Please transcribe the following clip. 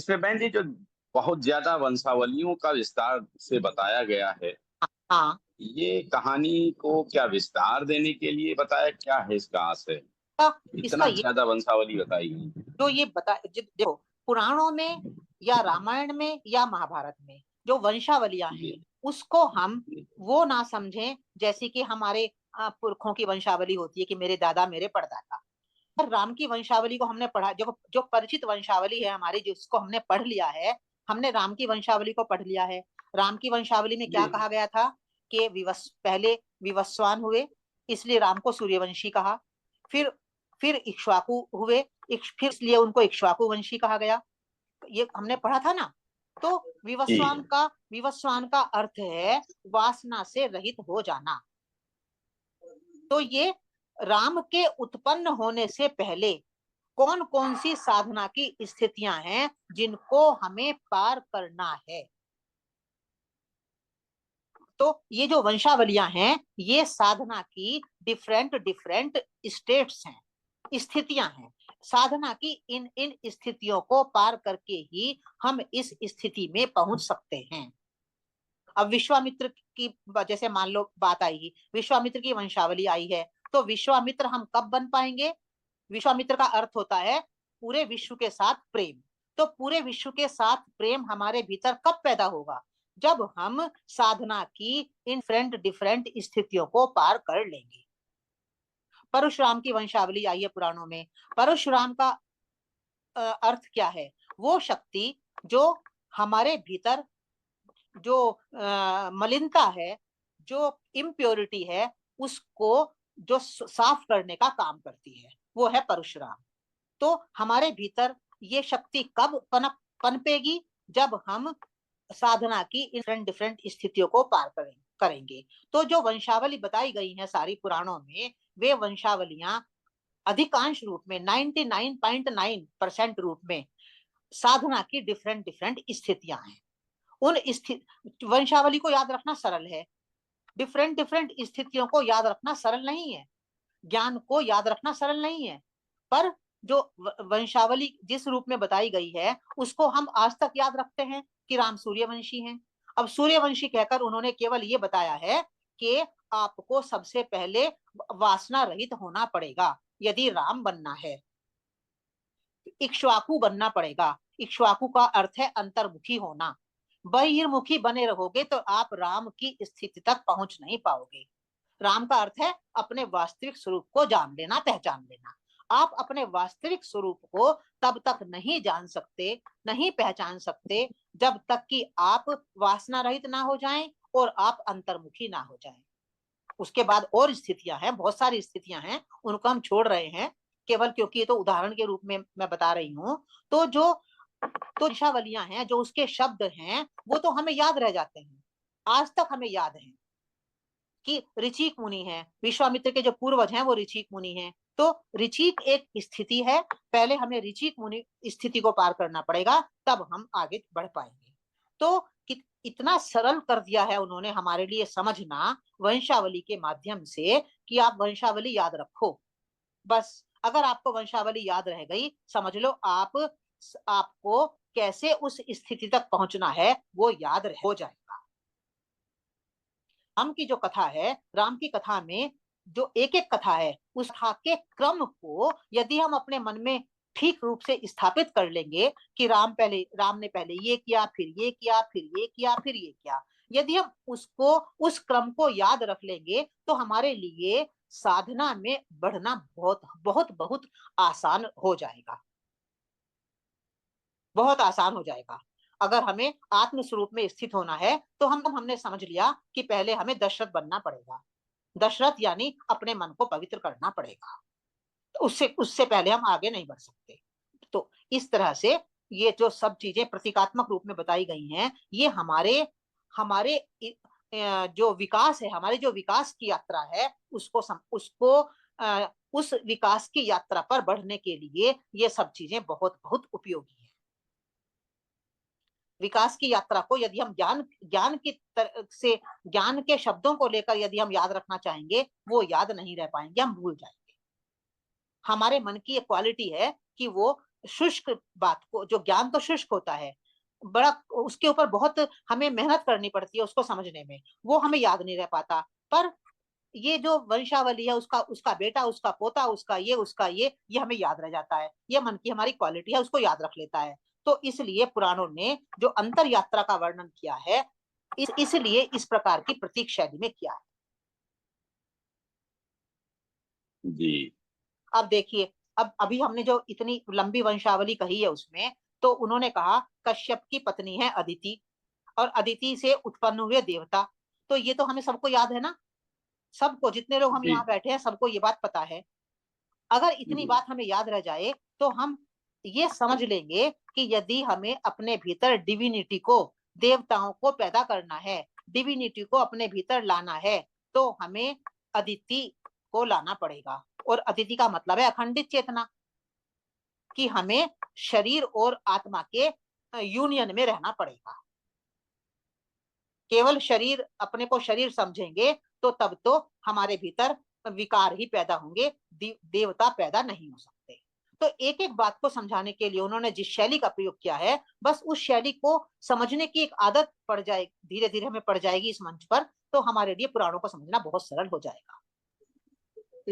इसमें बहन जी जो बहुत ज्यादा वंशावलियों का विस्तार से बताया गया है, हाँ, ये कहानी को क्या विस्तार देने के लिए बताया, क्या है इसका आशय? इसका इतना ये ज्यादा वंशावली बताई गई। जो ये बता देखो, पुराणों में या रामायण में या महाभारत में जो वंशावलियां हैं, जी, उसको हम जी, वो ना समझें जैसे कि हमारे पुरखों की वंशावली होती है कि मेरे दादा मेरे परदादा। पर राम की वंशावली को हमने पढ़ा, जो जो परिचित वंशावली है हमारी, जिसको हमने पढ़ लिया है, हमने राम की वंशावली को पढ़ लिया है। राम की वंशावली में क्या जी, कहा गया था कि पहले विवस्वान हुए, इसलिए राम को सूर्यवंशी कहा। फिर फिर इक्ष्वाकु हुए, फिर इसलिए उनको इक्ष्वाकु वंशी कहा गया। ये हमने पढ़ा था ना। तो जी, विवस्वान का अर्थ है वासना से रहित हो जाना। तो ये राम के उत्पन्न होने से पहले कौन कौन सी साधना की स्थितियां हैं जिनको हमें पार करना है। तो ये जो वंशावलियां हैं, ये साधना की डिफरेंट डिफरेंट स्टेट्स हैं, स्थितियां हैं। साधना की इन इन स्थितियों को पार करके ही हम इस स्थिति में पहुंच सकते हैं। अब विश्वामित्र की जैसे मान लो बात आई, विश्वामित्र की वंशावली आई है, तो विश्वामित्र हम कब बन पाएंगे? विश्वामित्र का अर्थ होता है पूरे विश्व के साथ प्रेम। तो पूरे विश्व के साथ प्रेम हमारे भीतर कब पैदा होगा? जब हम साधना की इन डिफरेंट डिफरेंट स्थितियों को पार कर लेंगे। परशुराम की वंशावली आई है पुराणों में। परशुराम का अर्थ क्या है? वो शक्ति जो हमारे भीतर जो मलिनता है, जो इम्प्योरिटी है, उसको जो साफ करने का काम करती है, वो है परशुराम। तो हमारे भीतर ये शक्ति कब पनपेगी? जब हम साधना की इन डिफरेंट डिफरेंट स्थितियों को पार करेंगे। तो जो वंशावली बताई गई है सारी पुराणों में, वे वंशावलियां अधिकांश रूप में 99.9% रूप में साधना की डिफरेंट डिफरेंट स्थितियां हैं। उन वंशावली को याद रखना सरल है, डिफरेंट डिफरेंट स्थितियों को याद रखना सरल नहीं है, ज्ञान को याद रखना सरल नहीं है। पर जो वंशावली जिस रूप में बताई गई है, उसको हम आज तक याद रखते हैं कि राम सूर्यवंशी हैं। अब सूर्यवंशी कहकर उन्होंने केवल ये बताया है कि आपको सबसे पहले वासना रहित होना पड़ेगा यदि राम बनना है, इक्ष्वाकु बनना पड़ेगा। इक्ष्वाकु का अर्थ है अंतर्मुखी होना। बहिर्मुखी बने रहोगे तो आप राम की स्थिति तक पहुंच नहीं पाओगे। राम का अर्थ है अपने वास्तविक स्वरूप को जान लेना, पहचान लेना। आप अपने वास्तविक स्वरूप को तब तक नहीं जान सकते, नहीं पहचान सकते, जब तक कि आप वासना रहित ना हो जाएं और आप अंतर्मुखी ना हो जाएं। उसके बाद और स्थितियां हैं, बहुत सारी स्थितियां हैं, उनको हम छोड़ रहे हैं केवल क्योंकि ये तो उदाहरण के रूप में मैं बता रही हूँ। तो जो तो वंशावलियां हैं, जो उसके शब्द हैं, वो तो हमें याद रह जाते हैं, आज तक हमें याद है कि ऋचिक मुनि है, विश्वामित्र के जो पूर्वज हैं वो ऋचिक मुनि हैं। तो ऋचिक एक स्थिति है, पहले हमें ऋचिक मुनि स्थिति को पार करना पड़ेगा, तब हम आगे बढ़ पाएंगे। तो इतना सरल कर दिया है उन्होंने हमारे लिए समझना वंशावली के माध्यम से कि आप वंशावली याद रखो। बस अगर आपको वंशावली याद रह गई, समझ लो आपको कैसे उस स्थिति तक पहुंचना है वो याद हो जाएगा। राम की जो कथा है, राम की कथा में जो एक एक कथा है, उस कथा के क्रम को यदि हम अपने मन में ठीक रूप से स्थापित कर लेंगे कि राम ने पहले ये किया, फिर ये किया, फिर ये किया, फिर ये किया, यदि हम उसको उस क्रम को याद रख लेंगे तो हमारे लिए साधना में बढ़ना बहुत बहुत बहुत आसान हो जाएगा, बहुत आसान हो जाएगा। अगर हमें आत्म स्वरूप में स्थित होना है तो हमने समझ लिया कि पहले हमें दशरथ बनना पड़ेगा। दशरथ यानी अपने मन को पवित्र करना पड़ेगा, तो उससे उससे पहले हम आगे नहीं बढ़ सकते। तो इस तरह से ये जो सब चीजें प्रतीकात्मक रूप में बताई गई हैं, ये हमारे हमारे जो विकास है, हमारी जो विकास की यात्रा है, उस विकास की यात्रा पर बढ़ने के लिए ये सब चीजें बहुत बहुत उपयोगी है। विकास की यात्रा को यदि हम ज्ञान की से ज्ञान के शब्दों को लेकर यदि हम याद रखना चाहेंगे, वो याद नहीं रह पाएंगे, हम भूल जाएंगे। हमारे मन की एक क्वालिटी है कि वो शुष्क बात को, जो ज्ञान तो शुष्क होता है, बड़ा उसके ऊपर बहुत हमें मेहनत करनी पड़ती है उसको समझने में, वो हमें याद नहीं रह पाता। पर ये जो वंशावली है, उसका उसका बेटा, उसका पोता, उसका ये हमें याद रह जाता है। ये मन की हमारी क्वालिटी है, उसको याद रख लेता है। तो इसलिए पुराणों ने जो अंतर यात्रा का वर्णन किया है, इसलिए इस प्रकार की प्रतीक शैली में किया है। जी। अब देखिए, अब अभी हमने जो इतनी लंबी वंशावली कही है उसमें, तो उन्होंने कहा कश्यप की पत्नी है अदिति, और अदिति से उत्पन्न हुए देवता। तो ये तो हमें सबको याद है ना, सबको, जितने लोग हम जी। यहाँ बैठे हैं सबको ये बात पता है। अगर इतनी जी। बात हमें याद रह जाए तो हम ये समझ लेंगे कि यदि हमें अपने भीतर डिविनिटी को, देवताओं को पैदा करना है, डिविनिटी को अपने भीतर लाना है, तो हमें अदिति को लाना पड़ेगा। और अदिति का मतलब है अखंडित चेतना, कि हमें शरीर और आत्मा के यूनियन में रहना पड़ेगा। केवल शरीर, अपने को शरीर समझेंगे तो तब तो हमारे भीतर विकार ही पैदा होंगे, देवता पैदा नहीं हो सकते। तो एक एक बात को समझाने के लिए उन्होंने जिस शैली का प्रयोग किया है, बस उस शैली को समझने की एक आदत पड़ जाए, धीरे धीरे हमें पड़ जाएगी इस मंच पर, तो हमारे लिए पुराणों को समझना बहुत सरल हो जाएगा।